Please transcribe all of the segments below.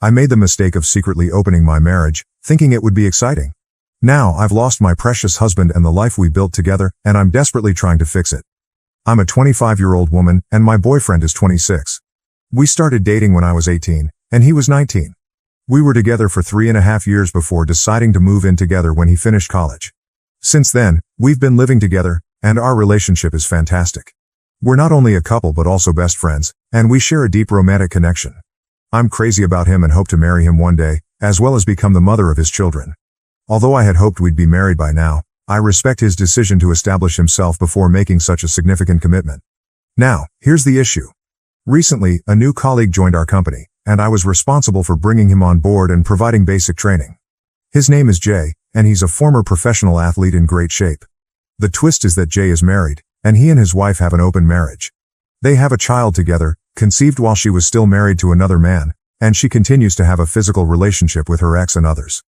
I made the mistake of secretly opening my marriage, thinking it would be exciting. Now I've lost my precious husband and the life we built together, and I'm desperately trying to fix it. I'm a 25-year-old woman, and my boyfriend is 26. We started dating when I was 18, and he was 19. We were together for 3.5 years before deciding to move in together when he finished college. Since then, we've been living together, and our relationship is fantastic. We're not only a couple but also best friends, and we share a deep romantic connection. I'm crazy about him and hope to marry him one day, as well as become the mother of his children. Although I had hoped we'd be married by now, I respect his decision to establish himself before making such a significant commitment. Now, here's the issue. Recently, a new colleague joined our company, and I was responsible for bringing him on board and providing basic training. His name is Jay, and he's a former professional athlete in great shape. The twist is that Jay is married, and he and his wife have an open marriage. They have a child together, conceived while she was still married to another man, and she continues to have a physical relationship with her ex and others.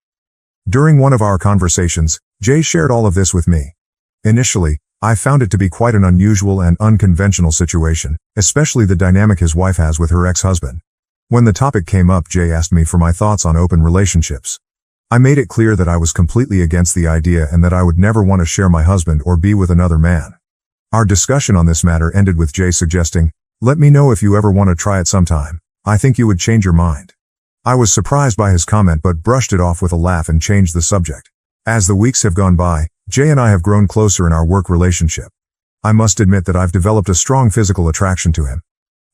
During one of our conversations, Jay shared all of this with me. Initially, I found it to be quite an unusual and unconventional situation, especially the dynamic his wife has with her ex-husband. When the topic came up, Jay asked me for my thoughts on open relationships. I made it clear that I was completely against the idea and that I would never want to share my husband or be with another man. Our discussion on this matter ended with Jay suggesting, "Let me know if you ever want to try it sometime. I think you would change your mind." I was surprised by his comment but brushed it off with a laugh and changed the subject. As the weeks have gone by, Jay and I have grown closer in our work relationship. I must admit that I've developed a strong physical attraction to him.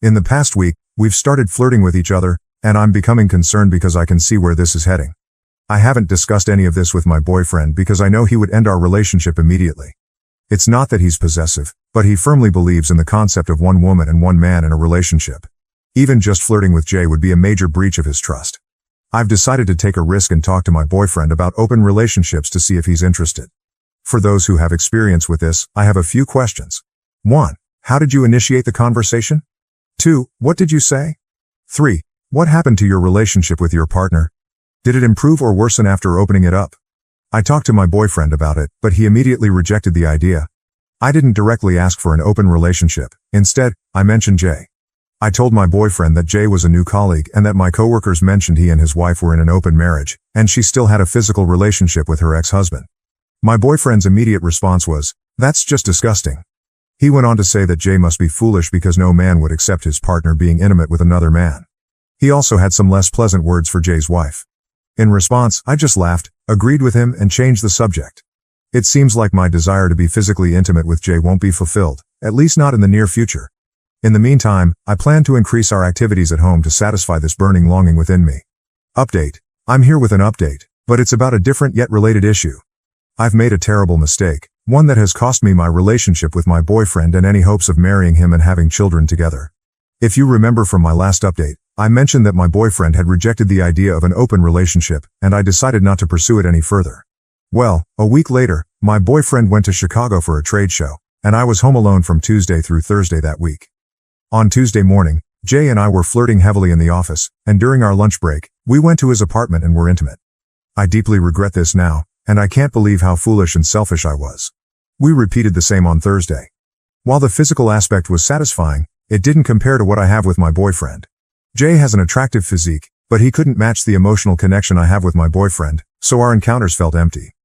In the past week, we've started flirting with each other, and I'm becoming concerned because I can see where this is heading. I haven't discussed any of this with my boyfriend because I know he would end our relationship immediately. It's not that he's possessive, but he firmly believes in the concept of one woman and one man in a relationship. Even just flirting with Jay would be a major breach of his trust. I've decided to take a risk and talk to my boyfriend about open relationships to see if he's interested. For those who have experience with this, I have a few questions. 1. How did you initiate the conversation? 2. What did you say? 3. What happened to your relationship with your partner? Did it improve or worsen after opening it up? I talked to my boyfriend about it, but he immediately rejected the idea. I didn't directly ask for an open relationship. Instead, I mentioned Jay. I told my boyfriend that Jay was a new colleague and that my coworkers mentioned he and his wife were in an open marriage, and she still had a physical relationship with her ex-husband. My boyfriend's immediate response was, "That's just disgusting." He went on to say that Jay must be foolish because no man would accept his partner being intimate with another man. He also had some less pleasant words for Jay's wife. In response, I just laughed, agreed with him, and changed the subject. It seems like my desire to be physically intimate with Jay won't be fulfilled, at least not in the near future. In the meantime, I plan to increase our activities at home to satisfy this burning longing within me. Update. I'm here with an update, but it's about a different yet related issue. I've made a terrible mistake, one that has cost me my relationship with my boyfriend and any hopes of marrying him and having children together. If you remember from my last update, I mentioned that my boyfriend had rejected the idea of an open relationship, and I decided not to pursue it any further. Well, a week later, my boyfriend went to Chicago for a trade show, and I was home alone from Tuesday through Thursday that week. On Tuesday morning, Jay and I were flirting heavily in the office, and during our lunch break, we went to his apartment and were intimate. I deeply regret this now, and I can't believe how foolish and selfish I was. We repeated the same on Thursday. While the physical aspect was satisfying, it didn't compare to what I have with my boyfriend. Jay has an attractive physique, but he couldn't match the emotional connection I have with my boyfriend, so our encounters felt empty.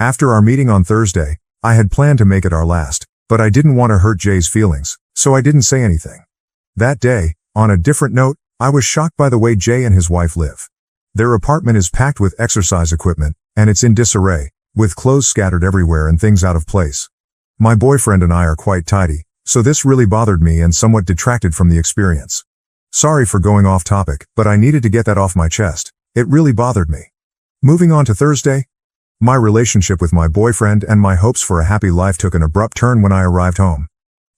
After our meeting on Thursday, I had planned to make it our last, but I didn't want to hurt Jay's feelings, so I didn't say anything. That day, on a different note, I was shocked by the way Jay and his wife live. Their apartment is packed with exercise equipment, and it's in disarray, with clothes scattered everywhere and things out of place. My boyfriend and I are quite tidy, so this really bothered me and somewhat detracted from the experience. Sorry for going off topic, but I needed to get that off my chest. It really bothered me. Moving on to Thursday, my relationship with my boyfriend and my hopes for a happy life took an abrupt turn when I arrived home.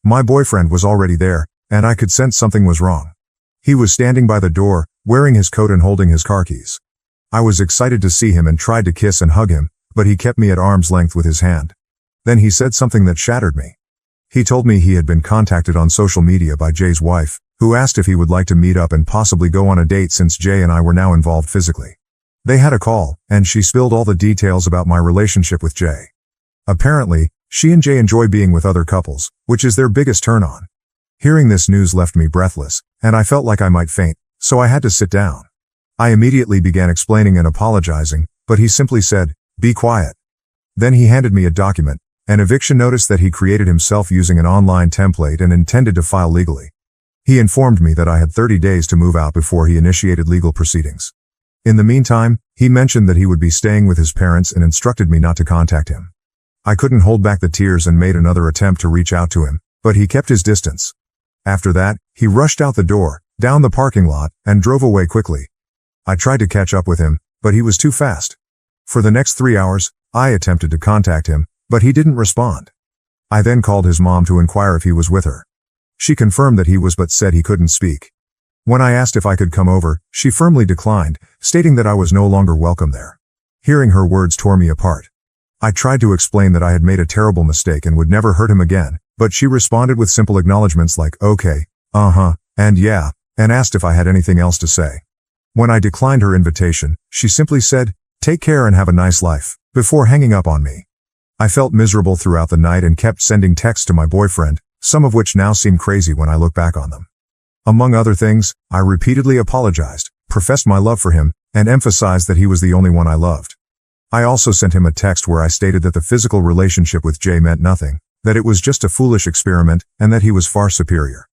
My boyfriend was already there, and I could sense something was wrong. He was standing by the door, wearing his coat and holding his car keys. I was excited to see him and tried to kiss and hug him, but he kept me at arm's length with his hand. Then he said something that shattered me. He told me he had been contacted on social media by Jay's wife, who asked if he would like to meet up and possibly go on a date since Jay and I were now involved physically. They had a call, and she spilled all the details about my relationship with Jay. Apparently, she and Jay enjoy being with other couples, which is their biggest turn-on. Hearing this news left me breathless, and I felt like I might faint, so I had to sit down. I immediately began explaining and apologizing, but he simply said, "Be quiet." Then he handed me a document, an eviction notice that he created himself using an online template and intended to file legally. He informed me that I had 30 days to move out before he initiated legal proceedings. In the meantime, he mentioned that he would be staying with his parents and instructed me not to contact him. I couldn't hold back the tears and made another attempt to reach out to him, but he kept his distance. After that, he rushed out the door, down the parking lot, and drove away quickly. I tried to catch up with him, but he was too fast. For the next 3 hours, I attempted to contact him, but he didn't respond. I then called his mom to inquire if he was with her. She confirmed that he was but said he couldn't speak. When I asked if I could come over, she firmly declined, stating that I was no longer welcome there. Hearing her words tore me apart. I tried to explain that I had made a terrible mistake and would never hurt him again, but she responded with simple acknowledgments like okay, and yeah, and asked if I had anything else to say. When I declined her invitation, she simply said, "Take care and have a nice life," before hanging up on me. I felt miserable throughout the night and kept sending texts to my boyfriend, some of which now seem crazy when I look back on them. Among other things, I repeatedly apologized, professed my love for him, and emphasized that he was the only one I loved. I also sent him a text where I stated that the physical relationship with Jay meant nothing, that it was just a foolish experiment, and that he was far superior.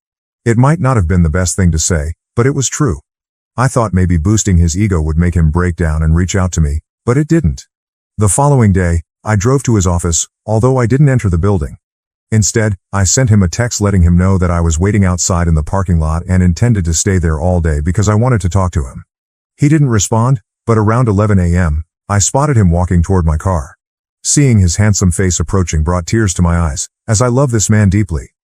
It might not have been the best thing to say, but it was true. I thought maybe boosting his ego would make him break down and reach out to me, but it didn't. The following day, I drove to his office, although I didn't enter the building. Instead, I sent him a text letting him know that I was waiting outside in the parking lot and intended to stay there all day because I wanted to talk to him. He didn't respond, but around 11 a.m., I spotted him walking toward my car. Seeing his handsome face approaching brought tears to my eyes, as I love this man deeply.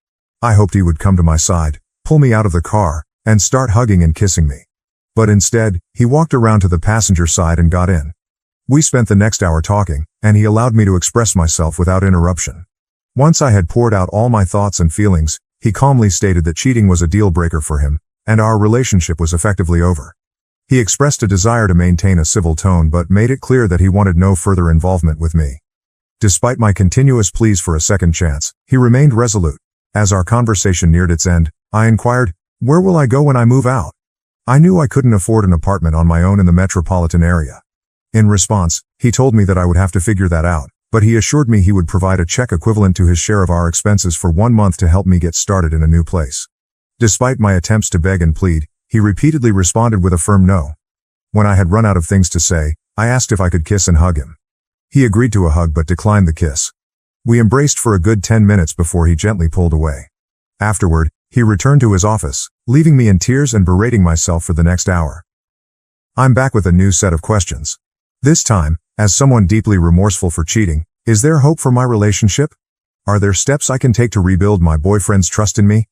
I hoped he would come to my side, pull me out of the car, and start hugging and kissing me. But instead, he walked around to the passenger side and got in. We spent the next hour talking, and he allowed me to express myself without interruption. Once I had poured out all my thoughts and feelings, he calmly stated that cheating was a deal breaker for him, and our relationship was effectively over. He expressed a desire to maintain a civil tone but made it clear that he wanted no further involvement with me. Despite my continuous pleas for a second chance, he remained resolute. As our conversation neared its end, I inquired, "Where will I go when I move out?" I knew I couldn't afford an apartment on my own in the metropolitan area. In response, he told me that I would have to figure that out, but he assured me he would provide a check equivalent to his share of our expenses for 1 month to help me get started in a new place. Despite my attempts to beg and plead, he repeatedly responded with a firm no. When I had run out of things to say, I asked if I could kiss and hug him. He agreed to a hug but declined the kiss. We embraced for a good 10 minutes before he gently pulled away. Afterward, he returned to his office, leaving me in tears and berating myself for the next hour. I'm back with a new set of questions. This time, as someone deeply remorseful for cheating, is there hope for my relationship? Are there steps I can take to rebuild my boyfriend's trust in me?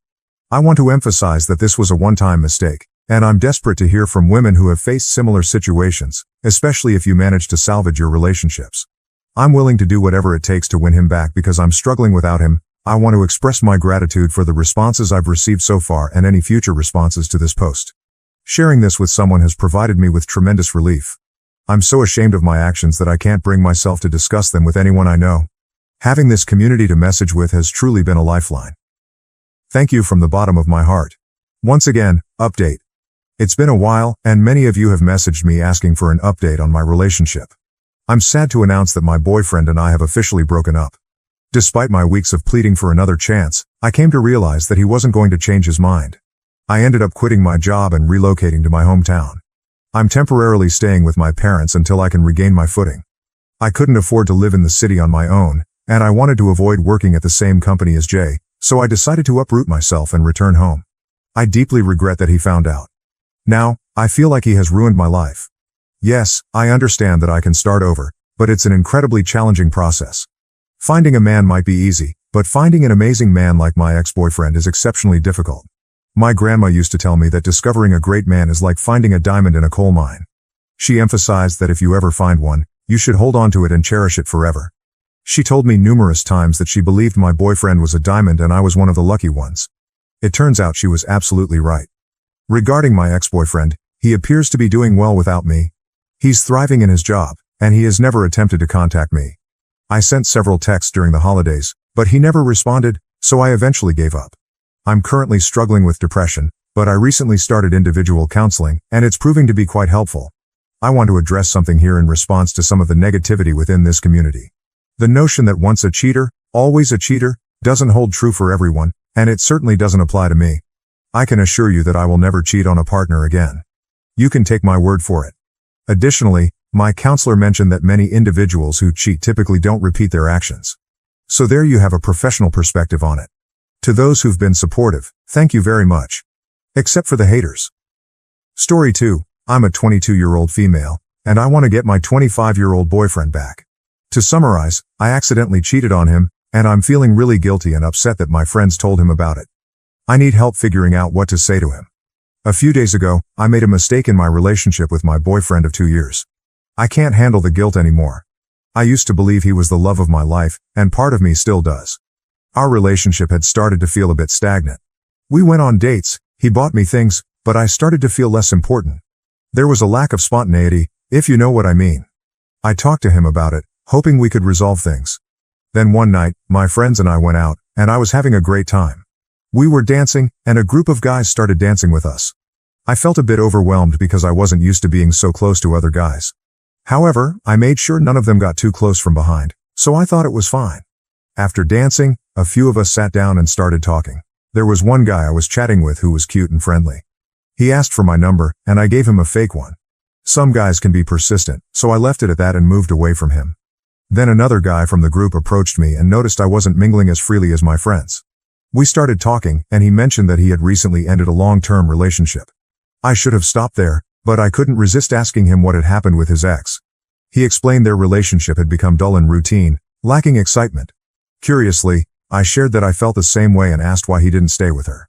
I want to emphasize that this was a one-time mistake, and I'm desperate to hear from women who have faced similar situations, especially if you manage to salvage your relationships. I'm willing to do whatever it takes to win him back because I'm struggling without him. I want to express my gratitude for the responses I've received so far and any future responses to this post. Sharing this with someone has provided me with tremendous relief. I'm so ashamed of my actions that I can't bring myself to discuss them with anyone I know. Having this community to message with has truly been a lifeline. Thank you from the bottom of my heart. Once again, update. It's been a while, and many of you have messaged me asking for an update on my relationship. I'm sad to announce that my boyfriend and I have officially broken up. Despite my weeks of pleading for another chance, I came to realize that he wasn't going to change his mind. I ended up quitting my job and relocating to my hometown. I'm temporarily staying with my parents until I can regain my footing. I couldn't afford to live in the city on my own, and I wanted to avoid working at the same company as Jay, so I decided to uproot myself and return home. I deeply regret that he found out. Now, I feel like he has ruined my life. Yes, I understand that I can start over, but it's an incredibly challenging process. Finding a man might be easy, but finding an amazing man like my ex-boyfriend is exceptionally difficult. My grandma used to tell me that discovering a great man is like finding a diamond in a coal mine. She emphasized that if you ever find one, you should hold on to it and cherish it forever. She told me numerous times that she believed my boyfriend was a diamond and I was one of the lucky ones. It turns out she was absolutely right. Regarding my ex-boyfriend, he appears to be doing well without me. He's thriving in his job, and he has never attempted to contact me. I sent several texts during the holidays, but he never responded, so I eventually gave up. I'm currently struggling with depression, But I recently started individual counseling, and it's proving to be quite helpful. I want to address something here in response to some of the negativity within this community. The notion that once a cheater, always a cheater, doesn't hold true for everyone, and it certainly doesn't apply to me. I can assure you that I will never cheat on a partner again. You can take my word for it. Additionally, my counselor mentioned that many individuals who cheat typically don't repeat their actions. So there you have a professional perspective on it. To those who've been supportive, thank you very much. Except for the haters. Story 2. I'm a 22-year-old female, and I want to get my 25-year-old boyfriend back. To summarize, I accidentally cheated on him, and I'm feeling really guilty and upset that my friends told him about it. I need help figuring out what to say to him. A few days ago, I made a mistake in my relationship with my boyfriend of 2 years. I can't handle the guilt anymore. I used to believe he was the love of my life, and part of me still does. Our relationship had started to feel a bit stagnant. We went on dates, he bought me things, but I started to feel less important. There was a lack of spontaneity, if you know what I mean. I talked to him about it, hoping we could resolve things. Then one night, my friends and I went out, and I was having a great time. We were dancing, and a group of guys started dancing with us. I felt a bit overwhelmed because I wasn't used to being so close to other guys. However, I made sure none of them got too close from behind, so I thought it was fine. After dancing, a few of us sat down and started talking. There was one guy I was chatting with who was cute and friendly. He asked for my number, and I gave him a fake one. Some guys can be persistent, so I left it at that and moved away from him. Then another guy from the group approached me and noticed I wasn't mingling as freely as my friends. We started talking, and he mentioned that he had recently ended a long-term relationship. I should have stopped there, but I couldn't resist asking him what had happened with his ex. He explained their relationship had become dull and routine, lacking excitement. Curiously, I shared that I felt the same way and asked why he didn't stay with her.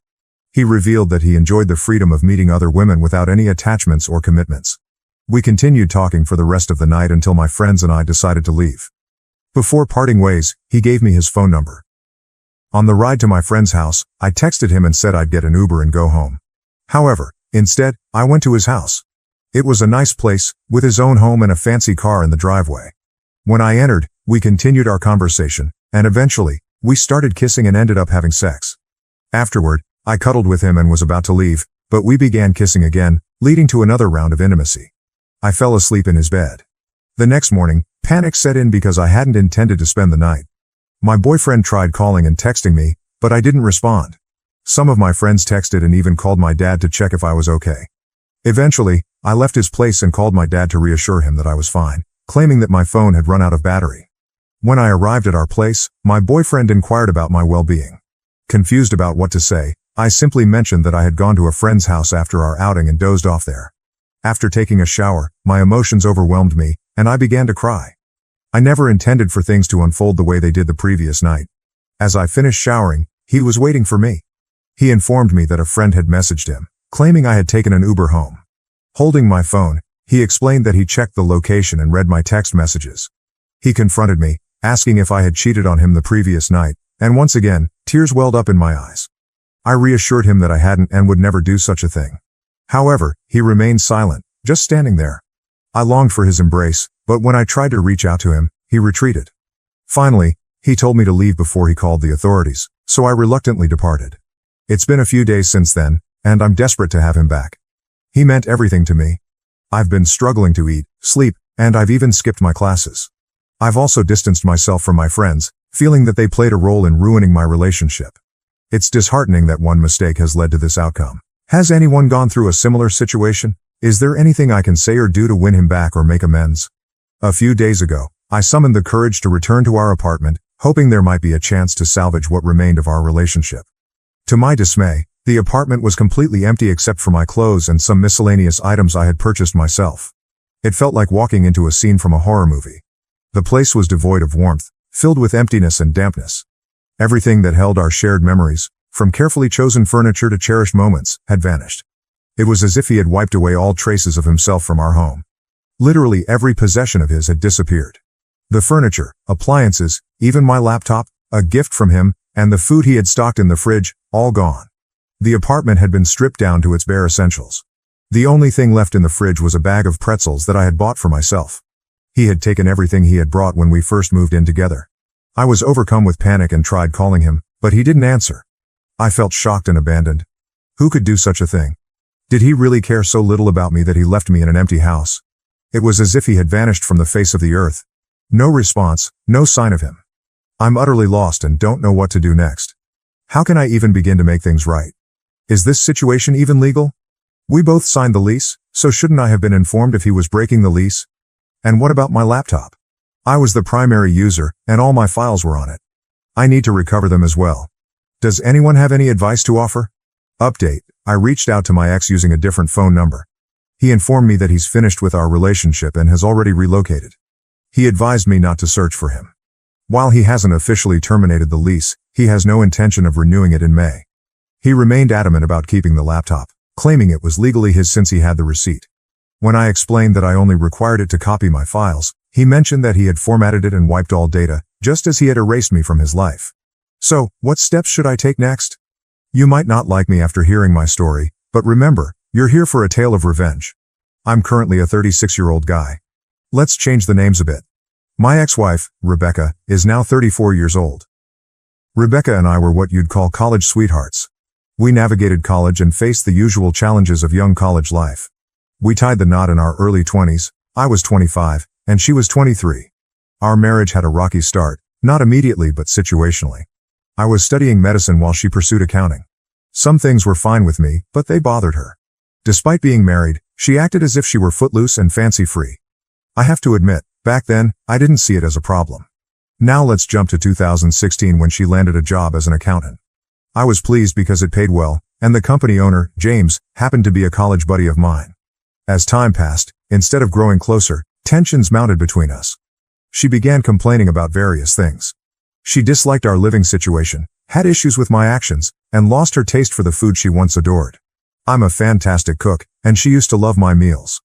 He revealed that he enjoyed the freedom of meeting other women without any attachments or commitments. We continued talking for the rest of the night until my friends and I decided to leave. Before parting ways, he gave me his phone number. On the ride to my friend's house, I texted him and said I'd get an Uber and go home. However, instead, I went to his house. It was a nice place, with his own home and a fancy car in the driveway. When I entered, we continued our conversation, and eventually, we started kissing and ended up having sex. Afterward, I cuddled with him and was about to leave, but we began kissing again, leading to another round of intimacy. I fell asleep in his bed. The next morning, panic set in because I hadn't intended to spend the night. My boyfriend tried calling and texting me, but I didn't respond. Some of my friends texted and even called my dad to check if I was okay. Eventually, I left his place and called my dad to reassure him that I was fine, claiming that my phone had run out of battery. When I arrived at our place, my boyfriend inquired about my well-being. Confused about what to say, I simply mentioned that I had gone to a friend's house after our outing and dozed off there. After taking a shower, my emotions overwhelmed me, and I began to cry. I never intended for things to unfold the way they did the previous night. As I finished showering, he was waiting for me. He informed me that a friend had messaged him, claiming I had taken an Uber home. Holding my phone, he explained that he checked the location and read my text messages. He confronted me, asking if I had cheated on him the previous night, and once again, tears welled up in my eyes. I reassured him that I hadn't and would never do such a thing. However, he remained silent, just standing there. I longed for his embrace, but when I tried to reach out to him, he retreated. Finally, he told me to leave before he called the authorities, so I reluctantly departed. It's been a few days since then, and I'm desperate to have him back. He meant everything to me. I've been struggling to eat, sleep, and I've even skipped my classes. I've also distanced myself from my friends, feeling that they played a role in ruining my relationship. It's disheartening that one mistake has led to this outcome. Has anyone gone through a similar situation? Is there anything I can say or do to win him back or make amends? A few days ago, I summoned the courage to return to our apartment, hoping there might be a chance to salvage what remained of our relationship. To my dismay, the apartment was completely empty except for my clothes and some miscellaneous items I had purchased myself. It felt like walking into a scene from a horror movie. The place was devoid of warmth, filled with emptiness and dampness. Everything that held our shared memories, from carefully chosen furniture to cherished moments, had vanished. It was as if he had wiped away all traces of himself from our home. Literally every possession of his had disappeared. The furniture, appliances, even my laptop, a gift from him, and the food he had stocked in the fridge, all gone. The apartment had been stripped down to its bare essentials. The only thing left in the fridge was a bag of pretzels that I had bought for myself. He had taken everything he had brought when we first moved in together. I was overcome with panic and tried calling him, but he didn't answer. I felt shocked and abandoned. Who could do such a thing? Did he really care so little about me that he left me in an empty house? It was as if he had vanished from the face of the earth. No response, no sign of him. I'm utterly lost and don't know what to do next. How can I even begin to make things right? Is this situation even legal? We both signed the lease, so shouldn't I have been informed if he was breaking the lease? And what about my laptop? I was the primary user, and all my files were on it. I need to recover them as well. Does anyone have any advice to offer? Update: I reached out to my ex using a different phone number. He informed me that he's finished with our relationship and has already relocated. He advised me not to search for him. While he hasn't officially terminated the lease, he has no intention of renewing it in May. He remained adamant about keeping the laptop, claiming it was legally his since he had the receipt. When I explained that I only required it to copy my files, he mentioned that he had formatted it and wiped all data, just as he had erased me from his life. So, what steps should I take next? You might not like me after hearing my story, but remember, you're here for a tale of revenge. I'm currently a 36-year-old guy. Let's change the names a bit. My ex-wife, Rebecca, is now 34 years old. Rebecca and I were what you'd call college sweethearts. We navigated college and faced the usual challenges of young college life. We tied the knot in our early 20s. I was 25, and she was 23. Our marriage had a rocky start, not immediately but situationally. I was studying medicine while she pursued accounting. Some things were fine with me, but they bothered her. Despite being married, she acted as if she were footloose and fancy-free. I have to admit, back then, I didn't see it as a problem. Now let's jump to 2016 when she landed a job as an accountant. I was pleased because it paid well, and the company owner, James, happened to be a college buddy of mine. As time passed, instead of growing closer, tensions mounted between us. She began complaining about various things. She disliked our living situation, had issues with my actions, and lost her taste for the food she once adored. I'm a fantastic cook, and she used to love my meals.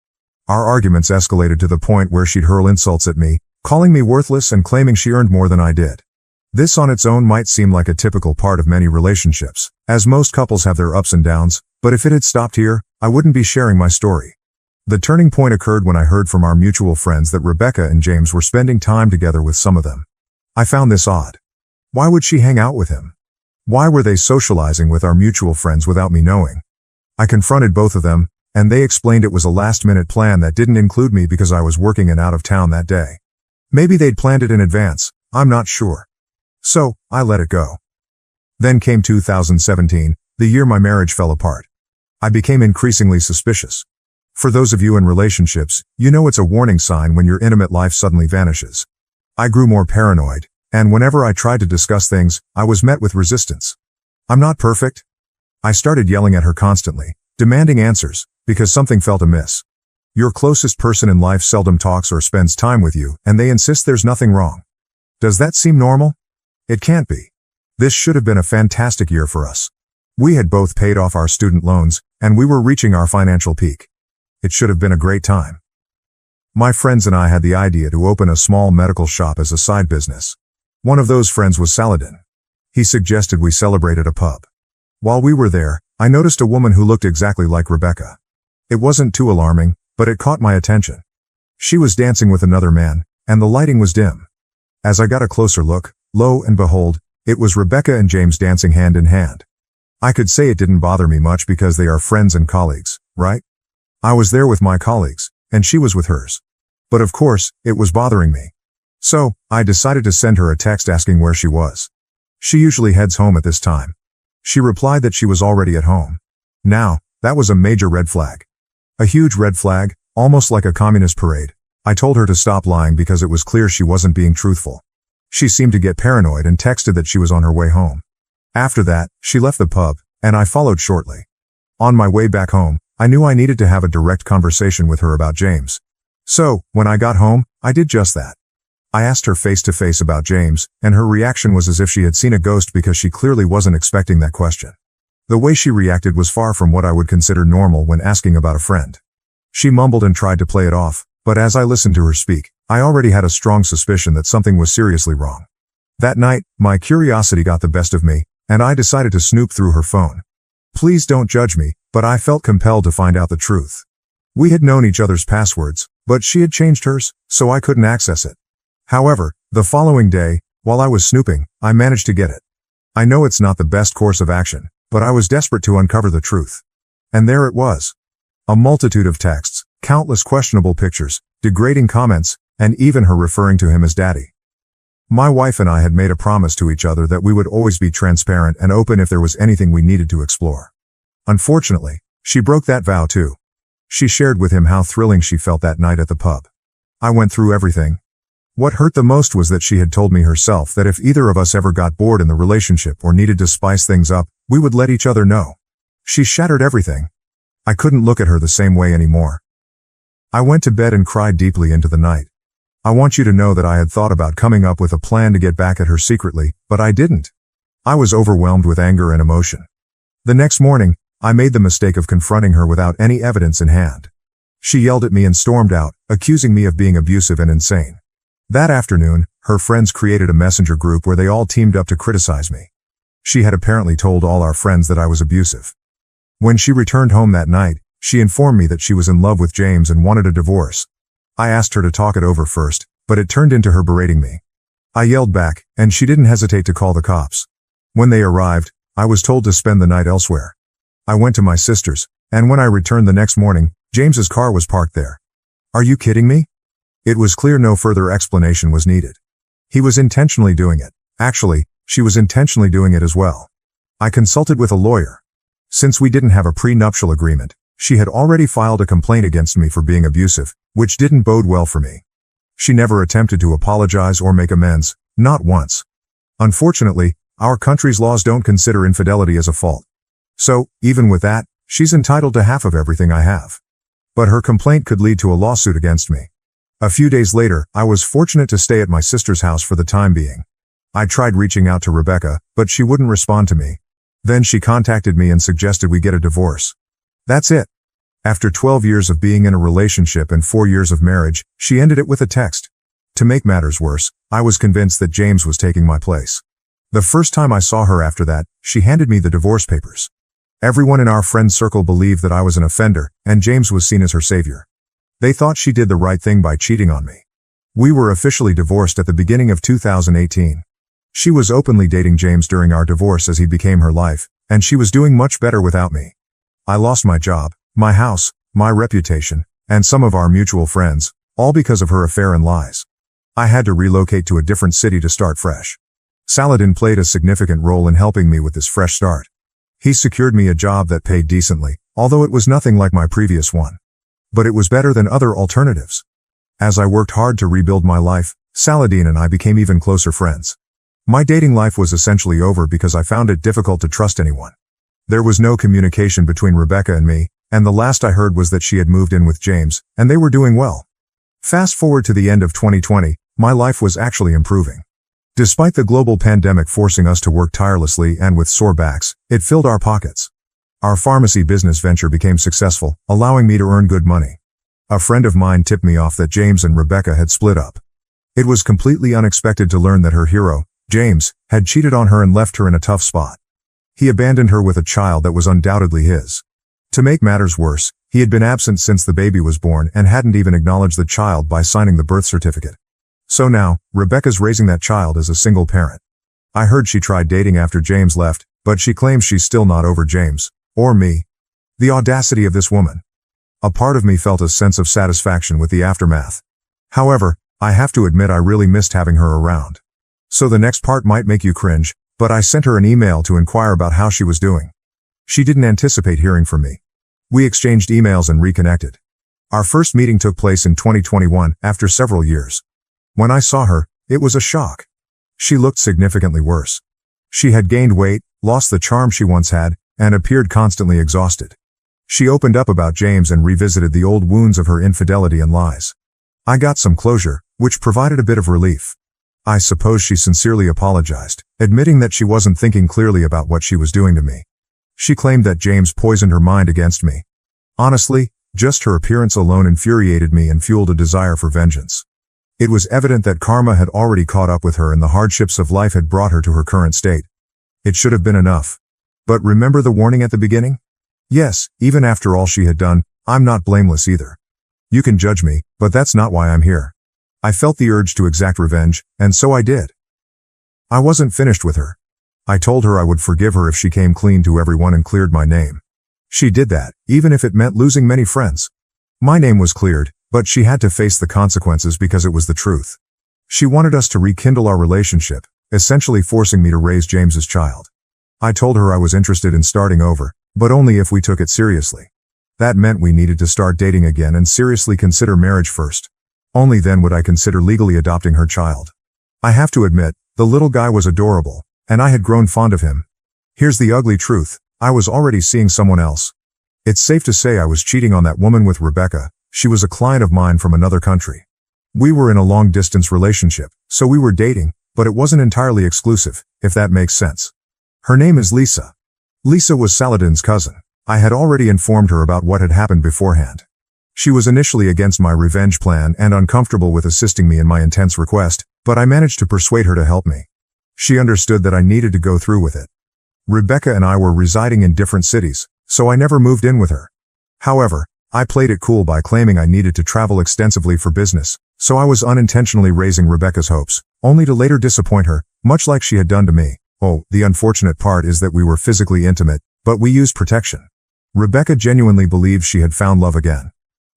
Our arguments escalated to the point where she'd hurl insults at me, calling me worthless and claiming she earned more than I did. This on its own might seem like a typical part of many relationships, as most couples have their ups and downs, but if it had stopped here, I wouldn't be sharing my story. The turning point occurred when I heard from our mutual friends that Rebecca and James were spending time together with some of them. I found this odd. Why would she hang out with him? Why were they socializing with our mutual friends without me knowing? I confronted both of them, and they explained it was a last-minute plan that didn't include me because I was working and out of town that day. Maybe they'd planned it in advance, I'm not sure. So, I let it go. Then came 2017, the year my marriage fell apart. I became increasingly suspicious. For those of you in relationships, you know it's a warning sign when your intimate life suddenly vanishes. I grew more paranoid, and whenever I tried to discuss things, I was met with resistance. I'm not perfect. I started yelling at her constantly, demanding answers, because something felt amiss. Your closest person in life seldom talks or spends time with you, and they insist there's nothing wrong. Does that seem normal? It can't be. This should have been a fantastic year for us. We had both paid off our student loans, and we were reaching our financial peak. It should have been a great time. My friends and I had the idea to open a small medical shop as a side business. One of those friends was Saladin. He suggested we celebrate at a pub. While we were there, I noticed a woman who looked exactly like Rebecca. It wasn't too alarming, but it caught my attention. She was dancing with another man, and the lighting was dim. As I got a closer look, lo and behold, it was Rebecca and James dancing hand in hand. I could say it didn't bother me much because they are friends and colleagues, right? I was there with my colleagues, and she was with hers. But of course, it was bothering me. So, I decided to send her a text asking where she was. She usually heads home at this time. She replied that she was already at home. Now, that was a major red flag. A huge red flag, almost like a communist parade. I told her to stop lying because it was clear she wasn't being truthful. She seemed to get paranoid and texted that she was on her way home. After that, she left the pub, and I followed shortly. On my way back home, I knew I needed to have a direct conversation with her about James. So, when I got home, I did just that. I asked her face to face about James, and her reaction was as if she had seen a ghost because she clearly wasn't expecting that question. The way she reacted was far from what I would consider normal when asking about a friend. She mumbled and tried to play it off, but as I listened to her speak, I already had a strong suspicion that something was seriously wrong. That night, my curiosity got the best of me, and I decided to snoop through her phone. Please don't judge me, but I felt compelled to find out the truth. We had known each other's passwords, but she had changed hers, so I couldn't access it. However, the following day, while I was snooping, I managed to get it. I know it's not the best course of action, But I was desperate to uncover the truth. And there it was. A multitude of texts, countless questionable pictures, degrading comments, and even her referring to him as daddy. My wife and I had made a promise to each other that we would always be transparent and open if there was anything we needed to explore. Unfortunately, she broke that vow too. She shared with him how thrilling she felt that night at the pub. I went through everything. What hurt the most was that she had told me herself that if either of us ever got bored in the relationship or needed to spice things up, we would let each other know. She shattered everything. I couldn't look at her the same way anymore. I went to bed and cried deeply into the night. I want you to know that I had thought about coming up with a plan to get back at her secretly, but I didn't. I was overwhelmed with anger and emotion. The next morning, I made the mistake of confronting her without any evidence in hand. She yelled at me and stormed out, accusing me of being abusive and insane. That afternoon, her friends created a messenger group where they all teamed up to criticize me. She had apparently told all our friends that I was abusive. When she returned home that night, she informed me that she was in love with James and wanted a divorce. I asked her to talk it over first, but it turned into her berating me. I yelled back, and she didn't hesitate to call the cops. When they arrived, I was told to spend the night elsewhere. I went to my sister's, and when I returned the next morning, James's car was parked there. Are you kidding me? It was clear no further explanation was needed. He was intentionally doing it. Actually, she was intentionally doing it as well. I consulted with a lawyer. Since we didn't have a prenuptial agreement, she had already filed a complaint against me for being abusive, which didn't bode well for me. She never attempted to apologize or make amends, not once. Unfortunately, our country's laws don't consider infidelity as a fault. So, even with that, she's entitled to half of everything I have. But her complaint could lead to a lawsuit against me. A few days later, I was fortunate to stay at my sister's house for the time being. I tried reaching out to Rebecca, but she wouldn't respond to me. Then she contacted me and suggested we get a divorce. That's it. After 12 years of being in a relationship and 4 years of marriage, she ended it with a text. To make matters worse, I was convinced that James was taking my place. The first time I saw her after that, she handed me the divorce papers. Everyone in our friend circle believed that I was an offender, and James was seen as her savior. They thought she did the right thing by cheating on me. We were officially divorced at the beginning of 2018. She was openly dating James during our divorce as he became her life, and she was doing much better without me. I lost my job, my house, my reputation, and some of our mutual friends, all because of her affair and lies. I had to relocate to a different city to start fresh. Saladin played a significant role in helping me with this fresh start. He secured me a job that paid decently, although it was nothing like my previous one. But it was better than other alternatives. As I worked hard to rebuild my life, Saladin and I became even closer friends. My dating life was essentially over because I found it difficult to trust anyone. There was no communication between Rebecca and me, and the last I heard was that she had moved in with James, and they were doing well. Fast forward to the end of 2020, my life was actually improving. Despite the global pandemic forcing us to work tirelessly and with sore backs, it filled our pockets. Our pharmacy business venture became successful, allowing me to earn good money. A friend of mine tipped me off that James and Rebecca had split up. It was completely unexpected to learn that her hero, James, had cheated on her and left her in a tough spot. He abandoned her with a child that was undoubtedly his. To make matters worse, he had been absent since the baby was born and hadn't even acknowledged the child by signing the birth certificate. So now, Rebecca's raising that child as a single parent. I heard she tried dating after James left, but she claims she's still not over James, or me. The audacity of this woman. A part of me felt a sense of satisfaction with the aftermath. However, I have to admit I really missed having her around. So the next part might make you cringe, but I sent her an email to inquire about how she was doing. She didn't anticipate hearing from me. We exchanged emails and reconnected. Our first meeting took place in 2021, after several years. When I saw her, it was a shock. She looked significantly worse. She had gained weight, lost the charm she once had, and appeared constantly exhausted. She opened up about James and revisited the old wounds of her infidelity and lies. I got some closure, which provided a bit of relief. I suppose she sincerely apologized, admitting that she wasn't thinking clearly about what she was doing to me. She claimed that James poisoned her mind against me. Honestly, just her appearance alone infuriated me and fueled a desire for vengeance. It was evident that karma had already caught up with her and the hardships of life had brought her to her current state. It should have been enough. But remember the warning at the beginning? Yes, even after all she had done, I'm not blameless either. You can judge me, but that's not why I'm here. I felt the urge to exact revenge, and so I did. I wasn't finished with her. I told her I would forgive her if she came clean to everyone and cleared my name. She did that, even if it meant losing many friends. My name was cleared, but she had to face the consequences because it was the truth. She wanted us to rekindle our relationship, essentially forcing me to raise James's child. I told her I was interested in starting over, but only if we took it seriously. That meant we needed to start dating again and seriously consider marriage first. Only then would I consider legally adopting her child. I have to admit, the little guy was adorable, and I had grown fond of him. Here's the ugly truth, I was already seeing someone else. It's safe to say I was cheating on that woman with Rebecca. She was a client of mine from another country. We were in a long-distance relationship, so we were dating, but it wasn't entirely exclusive, if that makes sense. Her name is Lisa. Lisa was Saladin's cousin. I had already informed her about what had happened beforehand. She was initially against my revenge plan and uncomfortable with assisting me in my intense request, but I managed to persuade her to help me. She understood that I needed to go through with it. Rebecca and I were residing in different cities, so I never moved in with her. However, I played it cool by claiming I needed to travel extensively for business, so I was unintentionally raising Rebecca's hopes, only to later disappoint her, much like she had done to me. Oh, the unfortunate part is that we were physically intimate, but we used protection. Rebecca genuinely believed she had found love again.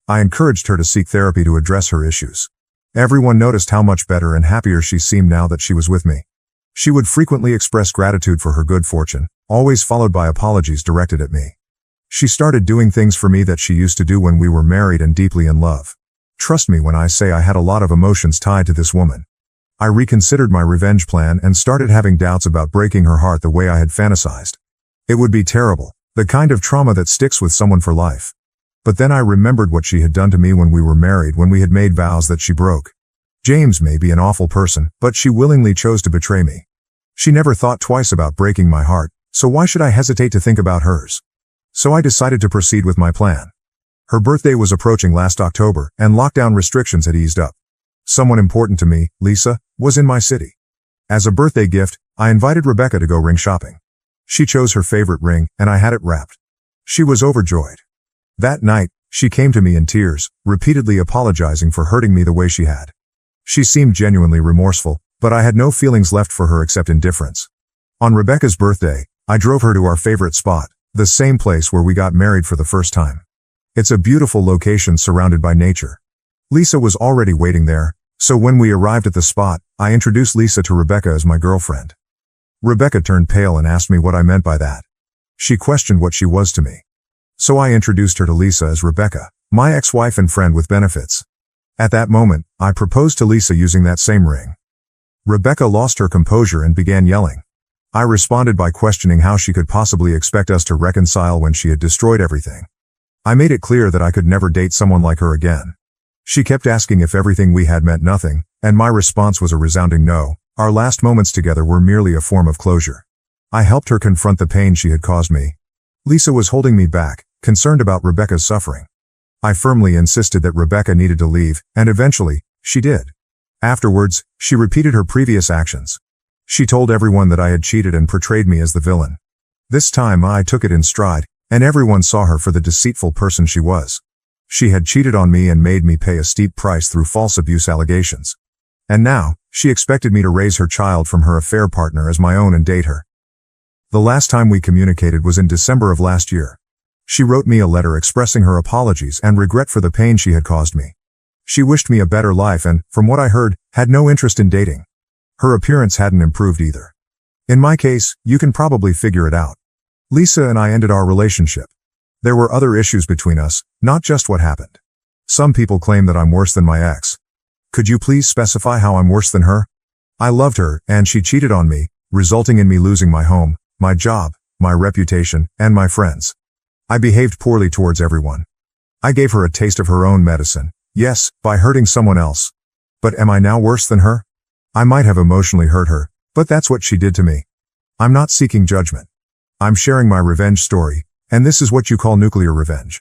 I encouraged her to seek therapy to address her issues. Everyone noticed how much better and happier she seemed now that she was with me. She would frequently express gratitude for her good fortune, always followed by apologies directed at me. She started doing things for me that she used to do when we were married and deeply in love. Trust me when I say I had a lot of emotions tied to this woman. I reconsidered my revenge plan and started having doubts about breaking her heart the way I had fantasized. It would be terrible, the kind of trauma that sticks with someone for life. But then I remembered what she had done to me when we were married, when we had made vows that she broke. James may be an awful person, but she willingly chose to betray me. She never thought twice about breaking my heart, so why should I hesitate to think about hers? So I decided to proceed with my plan. Her birthday was approaching last October, and lockdown restrictions had eased up. Someone important to me, Lisa, was in my city. As a birthday gift, I invited Rebecca to go ring shopping. She chose her favorite ring, and I had it wrapped. She was overjoyed. That night, she came to me in tears, repeatedly apologizing for hurting me the way she had. She seemed genuinely remorseful, but I had no feelings left for her except indifference. On Rebecca's birthday, I drove her to our favorite spot, the same place where we got married for the first time. It's a beautiful location surrounded by nature. Lisa was already waiting there, so when we arrived at the spot, I introduced Lisa to Rebecca as my girlfriend. Rebecca turned pale and asked me what I meant by that. She questioned what she was to me. So I introduced her to Lisa as Rebecca, my ex-wife and friend with benefits. At that moment, I proposed to Lisa using that same ring. Rebecca lost her composure and began yelling. I responded by questioning how she could possibly expect us to reconcile when she had destroyed everything. I made it clear that I could never date someone like her again. She kept asking if everything we had meant nothing, and my response was a resounding no. Our last moments together were merely a form of closure. I helped her confront the pain she had caused me. Lisa was holding me back, concerned about Rebecca's suffering. I firmly insisted that Rebecca needed to leave, and eventually, she did. Afterwards, she repeated her previous actions. She told everyone that I had cheated and portrayed me as the villain. This time I took it in stride, and everyone saw her for the deceitful person she was. She had cheated on me and made me pay a steep price through false abuse allegations. And now, she expected me to raise her child from her affair partner as my own and date her. The last time we communicated was in December of last year. She wrote me a letter expressing her apologies and regret for the pain she had caused me. She wished me a better life and, from what I heard, had no interest in dating. Her appearance hadn't improved either. In my case, you can probably figure it out. Lisa and I ended our relationship. There were other issues between us, not just what happened. Some people claim that I'm worse than my ex. Could you please specify how I'm worse than her? I loved her, and she cheated on me, resulting in me losing my home, my job, my reputation, and my friends. I behaved poorly towards everyone. I gave her a taste of her own medicine, yes, by hurting someone else. But am I now worse than her? I might have emotionally hurt her, but that's what she did to me. I'm not seeking judgment. I'm sharing my revenge story, and this is what you call nuclear revenge.